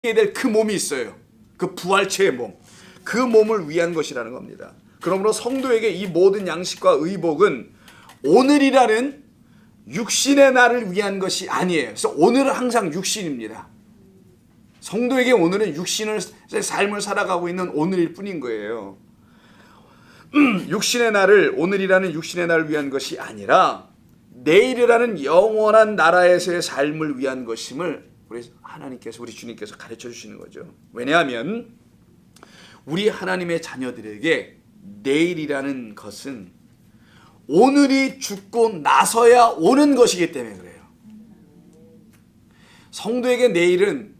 될 그 몸이 있어요. 그 부활체의 몸. 그 몸을 위한 것이라는 겁니다. 그러므로 성도에게 이 모든 양식과 의복은 오늘이라는 육신의 날을 위한 것이 아니에요. 그래서 오늘은 항상 육신입니다. 성도에게 오늘은 육신의 삶을 살아가고 있는 오늘일 뿐인 거예요. 육신의 날을, 오늘이라는 육신의 날을 위한 것이 아니라 내일이라는 영원한 나라에서의 삶을 위한 것임을 우리 하나님께서, 우리 주님께서 가르쳐 주시는 거죠. 왜냐하면 우리 하나님의 자녀들에게 내일이라는 것은 오늘이 죽고 나서야 오는 것이기 때문에 그래요. 성도에게 내일은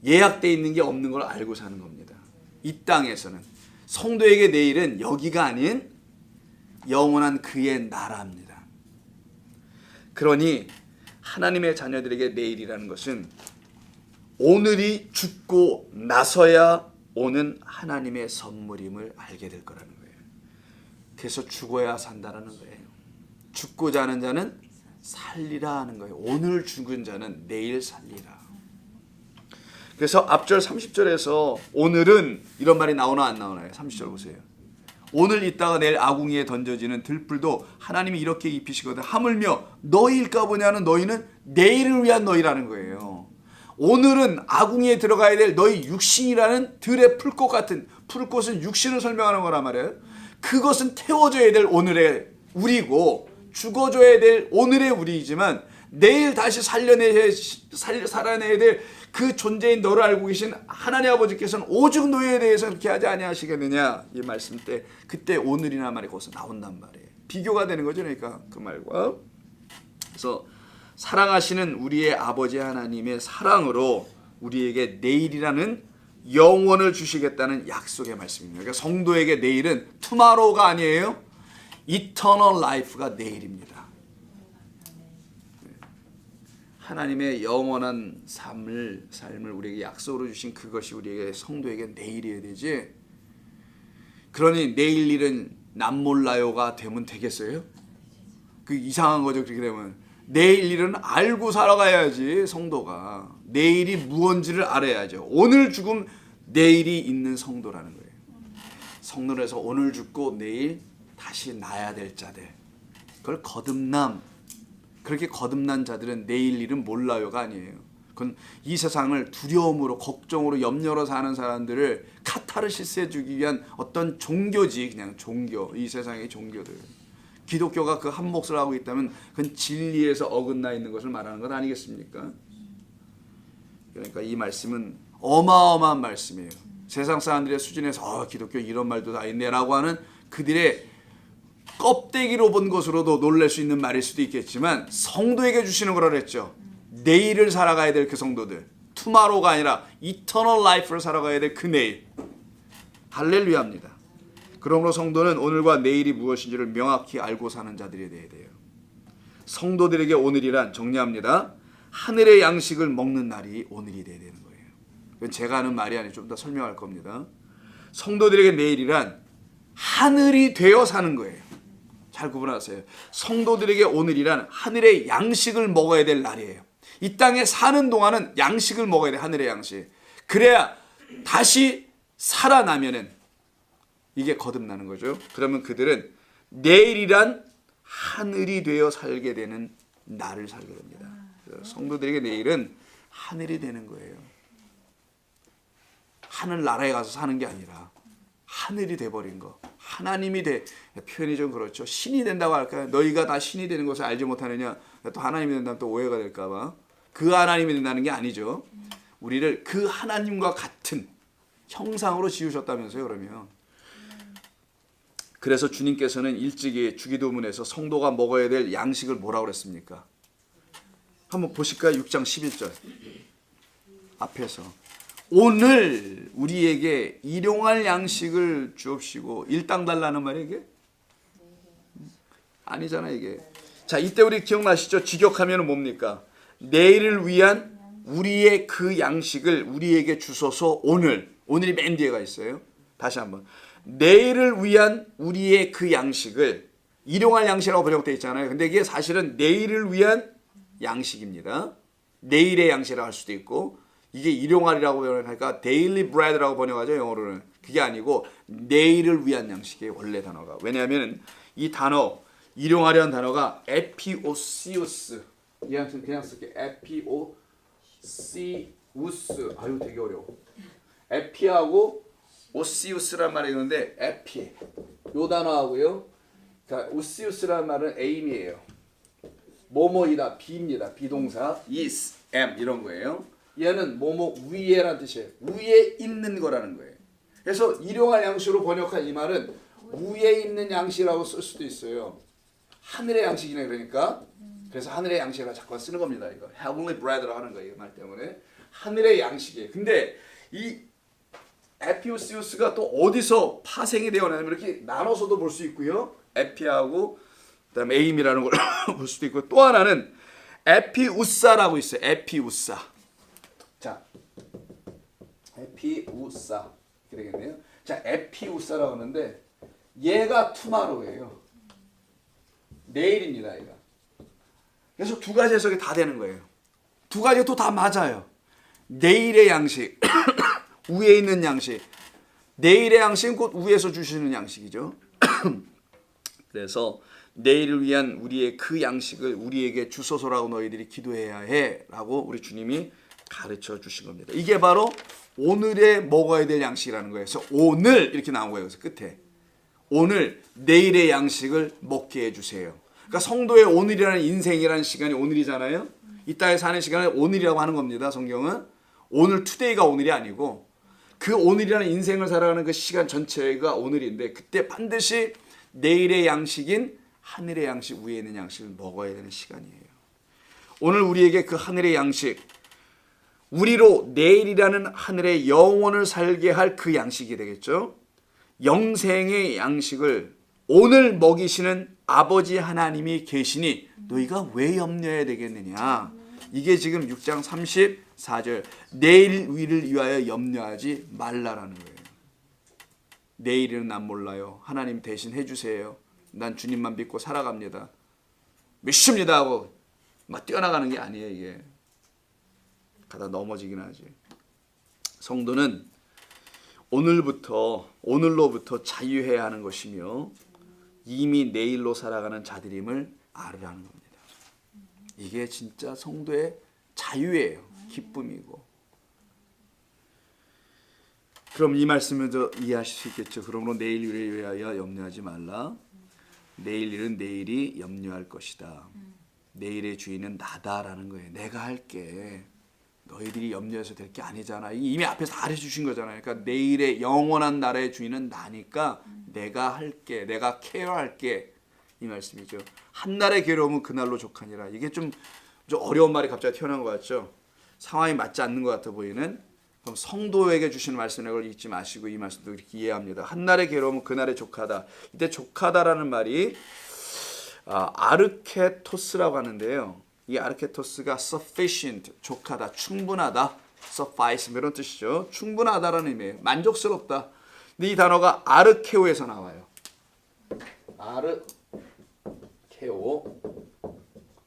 예약되어 있는 게 없는 걸 알고 사는 겁니다. 이 땅에서는 성도에게 내일은 여기가 아닌 영원한 그의 나라입니다. 그러니 하나님의 자녀들에게 내일이라는 것은 오늘이 죽고 나서야 오는 하나님의 선물임을 알게 될 거라는 거예요. 그래서 죽어야 산다는 거예요. 죽고자 하는 자는 살리라 하는 거예요. 오늘 죽은 자는 내일 살리라. 그래서 앞절 30절에서 오늘은 이런 말이 나오나 안 나오나요? 30절 보세요. 오늘 있다가 내일 아궁이에 던져지는 들불도 하나님이 이렇게 입히시거든. 하물며 너희일까 보냐는 너희는 내일을 위한 너희라는 거예요. 오늘은 아궁이에 들어가야 될 너희 육신이라는 들의 풀꽃 같은, 풀꽃은 육신을 설명하는 거란 말이에요. 그것은 태워져야 될 오늘의 우리고 죽어줘야 될 오늘의 우리이지만 내일 다시 살아내야 될 그 존재인 너를 알고 계신 하나님 아버지께서는 오직 너희에 대해서 그렇게 하지 아니하시겠느냐, 이 말씀 때 그때 오늘이나 말이 거기서 나온단 말이에요. 비교가 되는 거죠. 그러니까 그 말과. 그래서 사랑하시는 우리의 아버지 하나님의 사랑으로 우리에게 내일이라는 영원을 주시겠다는 약속의 말씀입니다. 그러니까 성도에게 내일은 투마로우가 아니에요. Eternal Life가 내일입니다. 하나님의 영원한 삶을 우리에게 약속으로 주신 그것이 우리에게 성도에게 내일이어야 되지. 그러니 내일 일은 남 몰라요가 되면 되겠어요? 그 이상한 거죠. 그렇게 되면 내일 일은 알고 살아가야지. 성도가 내일이 무언지를 알아야죠. 오늘 죽음 내일이 있는 성도라는 거예요. 성도에서 오늘 죽고 내일 다시 나야 될 자들, 그걸 거듭남, 그렇게 거듭난 자들은 내일 일은 몰라요가 아니에요. 그건 이 세상을 두려움으로, 걱정으로, 염려로 사는 사람들을 카타르시스 해주기 위한 어떤 종교지. 그냥 종교, 이 세상의 종교들. 기독교가 그 한 몫을 하고 있다면 그건 진리에서 어긋나 있는 것을 말하는 것 아니겠습니까? 그러니까 이 말씀은 어마어마한 말씀이에요. 세상 사람들의 수준에서 기독교 이런 말도 다 있네라고 하는 그들의 껍데기로 본 것으로도 놀랄 수 있는 말일 수도 있겠지만 성도에게 주시는 거라 그랬죠. 내일을 살아가야 될 그 성도들, 투마로가 아니라 이터널 라이프를 살아가야 될 그 내일. 할렐루야입니다. 그러므로 성도는 오늘과 내일이 무엇인지를 명확히 알고 사는 자들이 되어야 돼요. 성도들에게 오늘이란, 정리합니다, 하늘의 양식을 먹는 날이 오늘이 되어야 되는 거예요. 이건 제가 하는 말이 아니고 좀 더 설명할 겁니다. 성도들에게 내일이란 하늘이 되어 사는 거예요. 잘 구분하세요. 성도들에게 오늘이란 하늘의 양식을 먹어야 될 날이에요. 이 땅에 사는 동안은 양식을 먹어야 돼. 하늘의 양식. 그래야 다시 살아나면은 이게 거듭나는 거죠. 그러면 그들은 내일이란 하늘이 되어 살게 되는 날을 살게 됩니다. 성도들에게 내일은 하늘이 되는 거예요. 하늘 나라에 가서 사는 게 아니라 하늘이 돼버린 거. 하나님이 표현이 좀 그렇죠. 신이 된다고 할까요? 너희가 다 신이 되는 것을 알지 못하느냐. 또 하나님이 된다면 또 오해가 될까 봐. 그 하나님이 된다는 게 아니죠. 우리를 그 하나님과 같은 형상으로 지으셨다면서요. 그러면 그래서 주님께서는 일찍이 주기도문에서 성도가 먹어야 될 양식을 뭐라고 그랬습니까? 한번 보실까요? 6장 11절 앞에서 오늘 우리에게 일용할 양식을 주옵시고. 일당 달라는 말이에요 이게? 아니잖아 이게. 자, 이때 우리 기억나시죠? 직역하면 뭡니까? 내일을 위한 우리의 그 양식을 우리에게 주소서. 오늘이 맨 뒤에가 있어요. 다시 한번. 내일을 위한 우리의 그 양식을, 일용할 양식이라고 번역되어 있잖아요. 근데 이게 사실은 내일을 위한 양식입니다. 내일의 양식이라고 할 수도 있고 이게 일용할이라고 번역하니까 daily bread라고 번역하죠, 영어로는. 그게 아니고 내일을 위한 양식의 원래 단어가. 왜냐하면 이 단어 일용하려는 단어가 에피오시우스. 그냥 쓸게. 에피오시우스. 아유 되게 어려워. 에피하고 오시우스란 말이 있는데 에피 요 단어하고요. 자, 오시우스란 말은 aim이에요. 뭐뭐이다, 비입니다. 비동사 is, am 이런 거예요. 얘는 뭐뭐 위에란 뜻이에요. 위에 있는 거라는 거예요. 그래서 일용할 양식으로 번역한 이 말은 위에 있는 양식이라고 쓸 수도 있어요. 하늘의 양식이네 그러니까. 그래서 하늘의 양식이라 자꾸 쓰는 겁니다. 이거 heavenly bread라고 하는 거예요. 이 말 때문에 하늘의 양식이에요. 근데 이 에피오시우스가 또 어디서 파생이 되어나면 이렇게 나눠서도 볼 수 있고요. 에피하고 그다음에 에임이라는 걸 볼 수도 있고 또 하나는 에피우사라고 있어요. 에피우사. 자, 에피우사 이렇게 되겠네요. 자, 에피우사라고 하는데 얘가 투마로우예요. 내일입니다, 얘가. 그래서 두 가지 해석이 다 되는 거예요. 두 가지가 또 다 맞아요. 내일의 양식, 위에 있는 양식. 내일의 양식은 곧 위에서 주시는 양식이죠. 그래서 내일을 위한 우리의 그 양식을 우리에게 주소서라고 너희들이 기도해야 해라고 우리 주님이 가르쳐 주신 겁니다. 이게 바로 오늘에 먹어야 될 양식이라는 거예요. 그래서 오늘 이렇게 나온 거예요. 그래서 끝에 오늘 내일의 양식을 먹게 해주세요. 그러니까 성도의 오늘이라는 인생이라는 시간이 오늘이잖아요. 이 땅에 사는 시간을 오늘이라고 하는 겁니다. 성경은 오늘 투데이가 오늘이 아니고 그 오늘이라는 인생을 살아가는 그 시간 전체가 오늘인데 그때 반드시 내일의 양식인 하늘의 양식 위에 있는 양식을 먹어야 되는 시간이에요. 오늘 우리에게 그 하늘의 양식 우리로 내일이라는 하늘의 영혼을 살게 할 그 양식이 되겠죠. 영생의 양식을 오늘 먹이시는 아버지 하나님이 계시니 너희가 왜 염려해야 되겠느냐. 이게 지금 6장 34절 내일 위를 위하여 염려하지 말라라는 거예요. 내일은 난 몰라요. 하나님 대신 해주세요. 난 주님만 믿고 살아갑니다. 믿습니다 하고 막 뛰어나가는 게 아니에요. 이게 가다 넘어지긴 하지. 성도는 오늘로부터 자유해야 하는 것이며 이미 내일로 살아가는 자들임을 알으라는 겁니다. 이게 진짜 성도의 자유예요. 기쁨이고. 그럼 이 말씀을 이해하실 수 있겠죠. 그러므로 내일 일을 위하여 염려하지 말라. 내일 일은 내일이 염려할 것이다. 내일의 주인은 나다라는 거예요. 내가 할게. 너희들이 염려해서 될 게 아니잖아. 이미 앞에서 다 알려주신 거잖아요. 그러니까 내일의 영원한 나라의 주인은 나니까 내가 할게. 내가 케어할게. 이 말씀이죠. 한날의 괴로움은 그날로 족하니라. 이게 좀 어려운 말이 갑자기 튀어나온 것 같죠. 상황이 맞지 않는 것 같아 보이는. 그럼 성도에게 주시는 말씀을 걸 잊지 마시고 이 말씀도 이렇게 이해합니다. 한날의 괴로움은 그날의 족하다. 이때 족하다라는 말이 아르케토스라고 하는데요. 이 아르케토스가 sufficient, 족하다, 충분하다, suffice 이런 뜻이죠. 충분하다라는 의미예요. 만족스럽다. 근데 이 단어가 아르케오에서 나와요. 아르케오.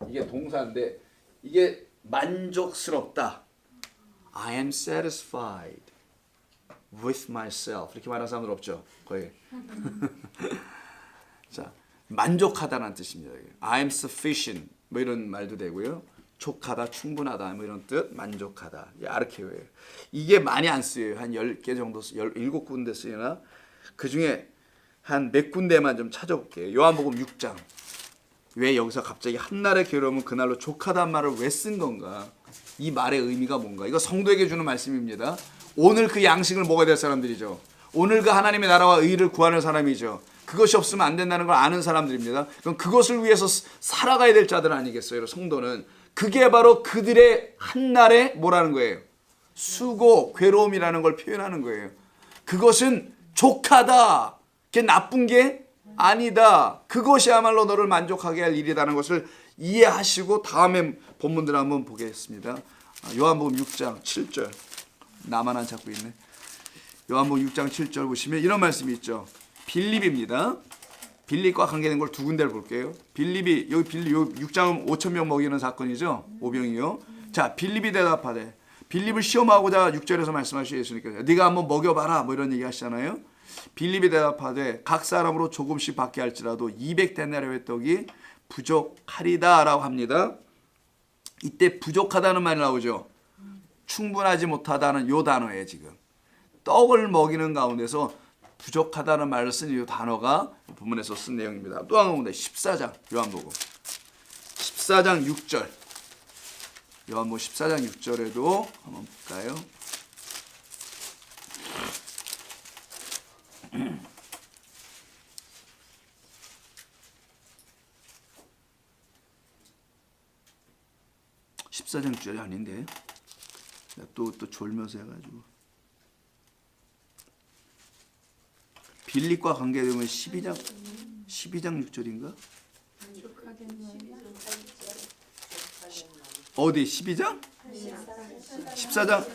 이게 동사인데 이게 만족스럽다. I am satisfied with myself. 이렇게 말하는 사람들 없죠? 거의. 자, 만족하다는 뜻입니다. I am sufficient. 뭐 이런 말도 되고요. 족하다, 충분하다, 뭐 이런 뜻, 만족하다. 아르케오예요. 이게 많이 안 쓰여요. 한 10개 정도, 17군데 쓰이나 그 중에 한 몇 군데만 좀 찾아볼게요. 요한복음 6장. 왜 여기서 갑자기 한날의 괴로움은 그날로 족하다는 말을 왜 쓴 건가? 이 말의 의미가 뭔가? 이거 성도에게 주는 말씀입니다. 오늘 그 양식을 먹어야 될 사람들이죠. 오늘 그 하나님의 나라와 의를 구하는 사람이죠. 그것이 없으면 안 된다는 걸 아는 사람들입니다. 그럼 그것을 위해서 살아가야 될 자들 아니겠어요? 성도는. 그게 바로 그들의 한날의 뭐라는 거예요? 수고, 괴로움이라는 걸 표현하는 거예요. 그것은 족하다. 그게 나쁜 게 아니다. 그것이야말로 너를 만족하게 할 일이라는 것을 이해하시고 다음에 본문들 한번 보겠습니다. 요한복음 6장 7절. 나만 안 찾고 있네. 요한복음 6장 7절 보시면 이런 말씀이 있죠. 빌립입니다. 빌립과 관계된 걸 두 군데를 볼게요. 빌립이 여기 빌립 6장은 5,000명 먹이는 사건이죠. 오병이요. 자, 빌립이 대답하되 빌립을 시험하고자 6절에서 말씀하시고 예수님께서 네가 한번 먹여봐라 뭐 이런 얘기 하시잖아요. 빌립이 대답하되 각 사람으로 조금씩 받게 할지라도 200데나리온의 떡이 부족하리다 라고 합니다. 이때 부족하다는 말이 나오죠. 충분하지 못하다는 요 단어에 지금 떡을 먹이는 가운데서 부족하다는 말을 쓴 이 단어가 본문에서 쓴 내용입니다. 또 한 군데 14장 요한복음 14장 6절 요한복음 14장 6절에도 한번 볼까요? (14장 6절이) 아닌데 또 졸면서 해가지고 빌립과 관계되면 12장 6절인가? 어디 12장? 14장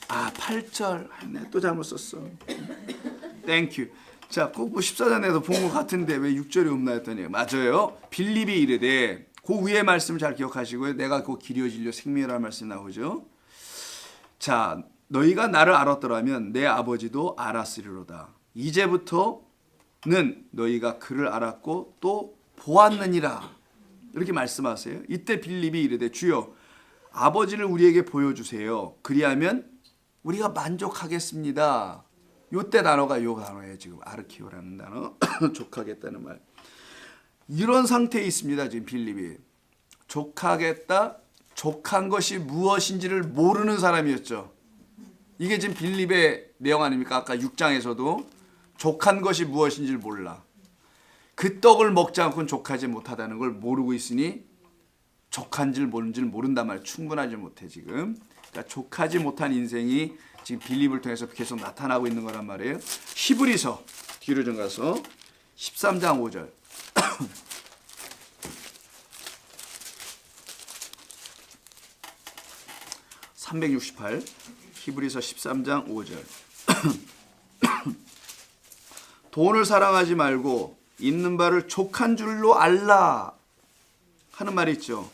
8절. 네, 또 잘못 썼어. 땡큐. 자, 꼭 14장에도 본 것 같은데 왜 6절이 없나 했더니 맞아요. 빌립이 이르되 그 위의 말씀을 잘 기억하시고요. 내가 그 길이요 진리요 생명이라는 말씀이 나오죠. 자, 너희가 나를 알았더라면 내 아버지도 알았으리로다. 이제부터는 너희가 그를 알았고 또 보았느니라. 이렇게 말씀하세요. 이때 빌립이 이르되 주여 아버지를 우리에게 보여주세요. 그리하면 우리가 만족하겠습니다. 요때 단어가 요 단어예요. 지금 아르키오라는 단어. 족하겠다는 말. 이런 상태에 있습니다. 지금 빌립이. 족하겠다. 족한 것이 무엇인지를 모르는 사람이었죠. 이게 지금 빌립의 내용 아닙니까? 아까 6장에서도 족한 것이 무엇인지를 몰라. 그 떡을 먹지 않고는 족하지 못하다는 걸 모르고 있으니 족한지를 뭔지를 모른단 말이에요. 충분하지 못해 지금. 그러니까 족하지 못한 인생이 지금 빌립을 통해서 계속 나타나고 있는 거란 말이에요. 히브리서 뒤로 좀 가서 13장 5절. (368) 히브리서 13장 5절. 돈을 사랑하지 말고 있는 바를 족한 줄로 알라 하는 말이 있죠.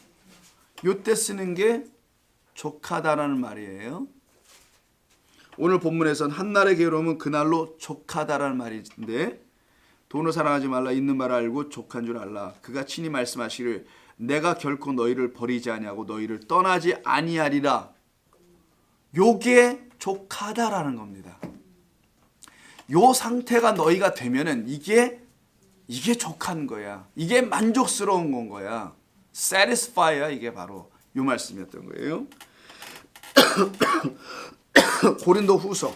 요때 쓰는 게 족하다라는 말이에요. 오늘 본문에선 한날의 괴로움은 그날로 족하다라는 말인데 돈을 사랑하지 말라 있는 바를 알고 족한 줄 알라. 그가 친히 말씀하시기를 내가 결코 너희를 버리지 아니하고 너희를 떠나지 아니하리라. 요게 족하다라는 겁니다. 요 상태가 너희가 되면은 이게 족한 거야. 이게 만족스러운 건 거야. satisfy야. 이게 바로 요 말씀이었던 거예요. 고린도 후서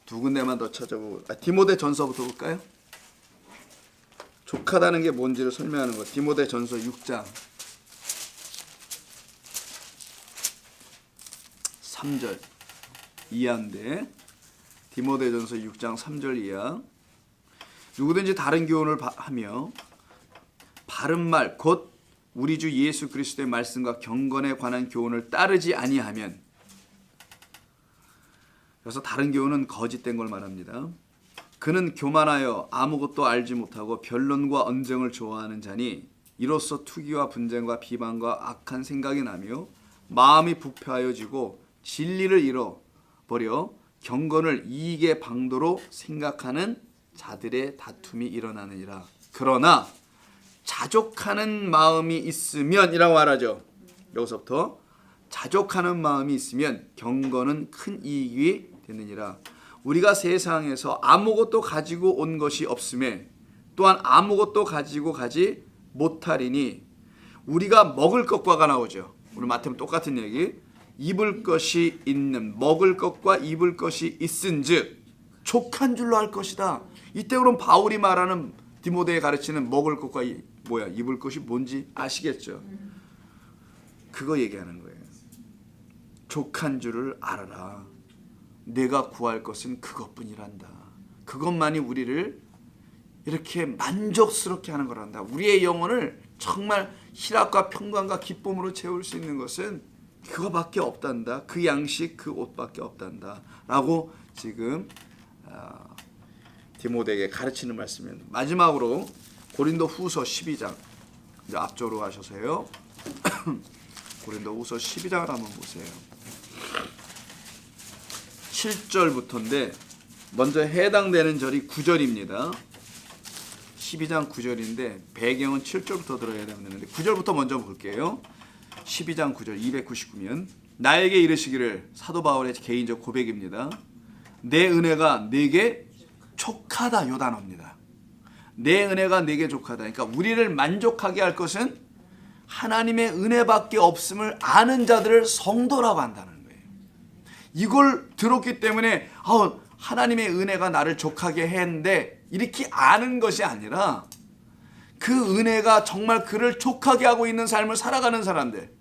두 군데만 더 찾아보고 디모데 전서부터 볼까요? 족하다는 게 뭔지를 설명하는 거. 디모데 전서 6장 3절 이하인데 디모데전서 6장 3절 이하. 누구든지 다른 교훈을 하며 바른 말 곧 우리 주 예수 그리스도의 말씀과 경건에 관한 교훈을 따르지 아니하면, 그래서 다른 교훈은 거짓된 걸 말합니다. 그는 교만하여 아무것도 알지 못하고 변론과 언쟁을 좋아하는 자니 이로써 투기와 분쟁과 비방과 악한 생각이 나며 마음이 부패하여지고 진리를 잃어버려 경건을 이익의 방도로 생각하는 자들의 다툼이 일어나느니라. 그러나 자족하는 마음이 있으면 이라고 말하죠. 여기서부터 자족하는 마음이 있으면 경건은 큰 이익이 되느니라. 우리가 세상에서 아무것도 가지고 온 것이 없음에 또한 아무것도 가지고 가지 못하리니 우리가 먹을 것과가 나오죠. 오늘 마태는 똑같은 얘기. 입을 것이 있는, 먹을 것과 입을 것이 있은즉 족한 줄로 할 것이다. 이때 그럼 바울이 말하는 디모데에 가르치는 먹을 것과 입을 것이 뭔지 아시겠죠? 그거 얘기하는 거예요. 족한 줄을 알아라. 내가 구할 것은 그것뿐이란다. 그것만이 우리를 이렇게 만족스럽게 하는 거란다. 우리의 영혼을 정말 희락과 평강과 기쁨으로 채울 수 있는 것은 그거밖에 없단다. 그 양식, 그 옷밖에 없단다. 라고 지금 디모데에게 가르치는 말씀입니다. 마지막으로 고린도 후서 12장 이제 앞쪽으로 가셔서요. 고린도후서 12장을 한번 보세요. 7절부터인데 먼저 해당되는 절이 9절입니다. 12장 9절인데 배경은 7절부터 들어야 되는데 9절부터 먼저 볼게요. 12장 9절 299면 나에게 이르시기를, 사도 바울의 개인적 고백입니다. 내 은혜가 내게 족하다. 요 단어입니다. 내 은혜가 내게 족하다. 그러니까 우리를 만족하게 할 것은 하나님의 은혜밖에 없음을 아는 자들을 성도라고 한다는 거예요. 이걸 들었기 때문에 하나님의 은혜가 나를 족하게 했는데 이렇게 아는 것이 아니라 그 은혜가 정말 그를 족하게 하고 있는 삶을 살아가는 사람들,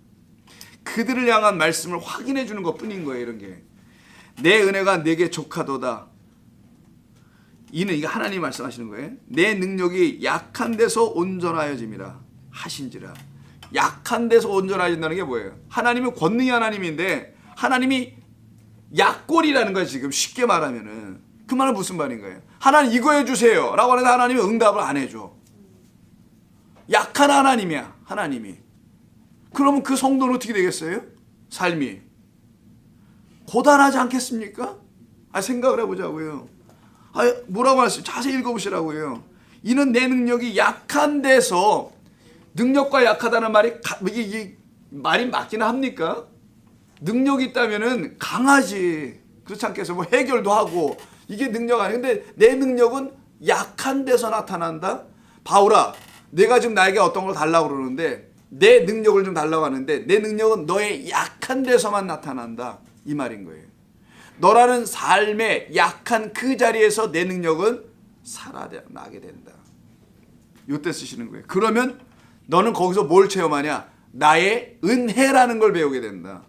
그들을 향한 말씀을 확인해 주는 것뿐인 거예요. 이런 게 내 은혜가 내게 족하도다. 이는 이게 하나님 말씀하시는 거예요. 내 능력이 약한 데서 온전하여짐이라 하신지라. 약한 데서 온전해진다는 게 뭐예요? 하나님은 권능의 하나님인데 하나님이 약골이라는 거예요. 지금 쉽게 말하면은 그 말은 무슨 말인 거예요? 하나님 이거 해주세요 라고 하는데 하나님이 응답을 안 해줘. 약한 하나님이야. 하나님이. 그러면 그 성도는 어떻게 되겠어요? 삶이 고단하지 않겠습니까? 생각을 해보자고요. 뭐라고 하셨어요? 자세히 읽어보시라고요. 이는 내 능력이 약한 데서, 능력과 약하다는 말이 이게 말이 맞기는 합니까? 능력이 있다면은 강하지. 그렇지 않겠어요? 뭐 해결도 하고 이게 능력 아니에요. 근데 내 능력은 약한 데서 나타난다. 바울아, 내가 지금 나에게 어떤 걸 달라고 그러는데 내 능력을 좀 달라고 하는데 내 능력은 너의 약한 데서만 나타난다. 이 말인 거예요. 너라는 삶의 약한 그 자리에서 내 능력은 살아나게 된다. 이때 쓰시는 거예요. 그러면 너는 거기서 뭘 체험하냐? 나의 은혜라는 걸 배우게 된다.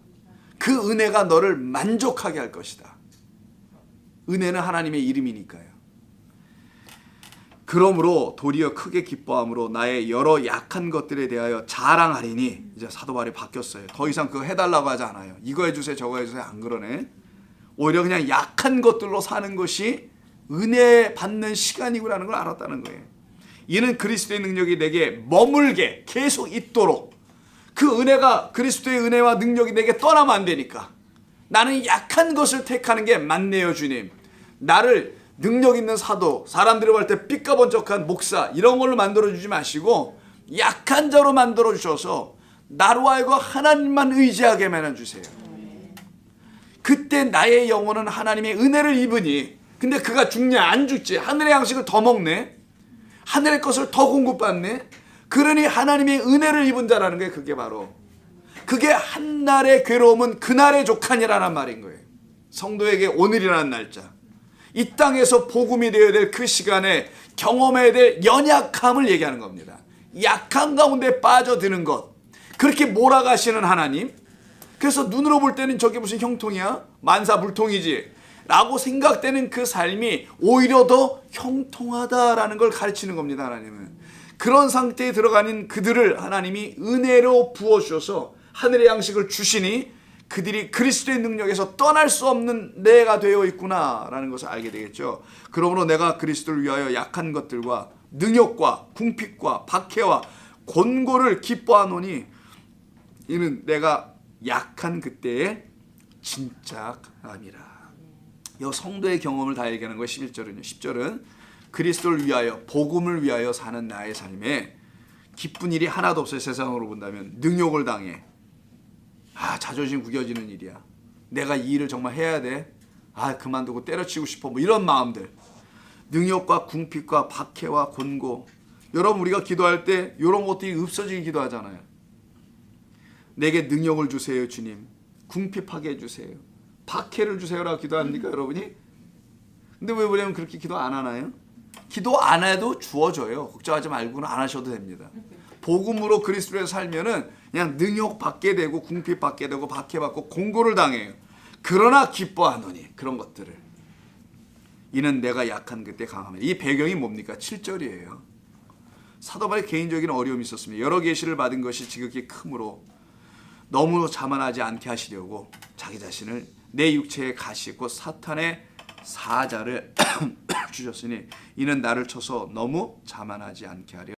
그 은혜가 너를 만족하게 할 것이다. 은혜는 하나님의 이름이니까요. 그러므로 도리어 크게 기뻐함으로 나의 여러 약한 것들에 대하여 자랑하리니. 이제 사도 바울이 바뀌었어요. 더 이상 그거 해달라고 하지 않아요. 이거 해주세요 저거 해주세요 안 그러네. 오히려 그냥 약한 것들로 사는 것이 은혜 받는 시간이구라는 걸 알았다는 거예요. 이는 그리스도의 능력이 내게 머물게 계속 있도록, 그 은혜가, 그리스도의 은혜와 능력이 내게 떠나면 안 되니까 나는 약한 것을 택하는 게 맞네요. 주님, 나를 능력 있는 사도, 사람들이 볼 때 삐까번쩍한 목사 이런 걸로 만들어주지 마시고 약한 자로 만들어주셔서 나로 하여금 하나님만 의지하게 만들어주세요. 그때 나의 영혼은 하나님의 은혜를 입으니, 근데 그가 죽냐? 안 죽지. 하늘의 양식을 더 먹네. 하늘의 것을 더 공급받네. 그러니 하나님의 은혜를 입은 자라는 게 그게 바로, 그게 한날의 괴로움은 그날의 족하니라는 말인 거예요. 성도에게 오늘이라는 날짜, 이 땅에서 복음이 되어야 될 그 시간에 경험해야 될 연약함을 얘기하는 겁니다. 약한 가운데 빠져드는 것, 그렇게 몰아가시는 하나님. 그래서 눈으로 볼 때는 저게 무슨 형통이야? 만사불통이지 라고 생각되는 그 삶이 오히려 더 형통하다라는 걸 가르치는 겁니다. 하나님은 그런 상태에 들어가는 그들을 하나님이 은혜로 부어주셔서 하늘의 양식을 주시니 그들이 그리스도의 능력에서 떠날 수 없는 내가 되어 있구나라는 것을 알게 되겠죠. 그러므로 내가 그리스도를 위하여 약한 것들과 능욕과 궁핍과 박해와 곤고를 기뻐하노니 이는 내가 약한 그때에 진짜 강함이라. 이 성도의 경험을 다 얘기하는 거예요. 11절은요. 10절은 그리스도를 위하여, 복음을 위하여 사는 나의 삶에 기쁜 일이 하나도 없어요. 세상으로 본다면 능욕을 당해. 자존심 구겨지는 일이야. 내가 이 일을 정말 해야 돼. 그만두고 때려치고 싶어. 뭐 이런 마음들. 능욕과 궁핍과 박해와 곤고. 여러분, 우리가 기도할 때 이런 것들이 없어지게 기도하잖아요. 내게 능력을 주세요 주님. 궁핍하게 해주세요. 박해를 주세요라고 기도합니까 여러분이? 근데 왜 그러면 그렇게 기도 안 하나요? 기도 안 해도 주어져요. 걱정하지 말고는 안 하셔도 됩니다. 복음으로 그리스도에 살면은 그냥 능욕 받게 되고 궁핍 받게 되고 박해받고 공고를 당해요. 그러나 기뻐하노니, 그런 것들을. 이는 내가 약한 그때 강함이라. 이 배경이 뭡니까? 7절이에요. 사도 바울의 개인적인 어려움이 있었습니다. 여러 계시를 받은 것이 지극히 크므로 너무 자만하지 않게 하시려고 자기 자신을 내 육체에 가시 곧 사탄의 사자를 주셨으니 이는 나를 쳐서 너무 자만하지 않게 하려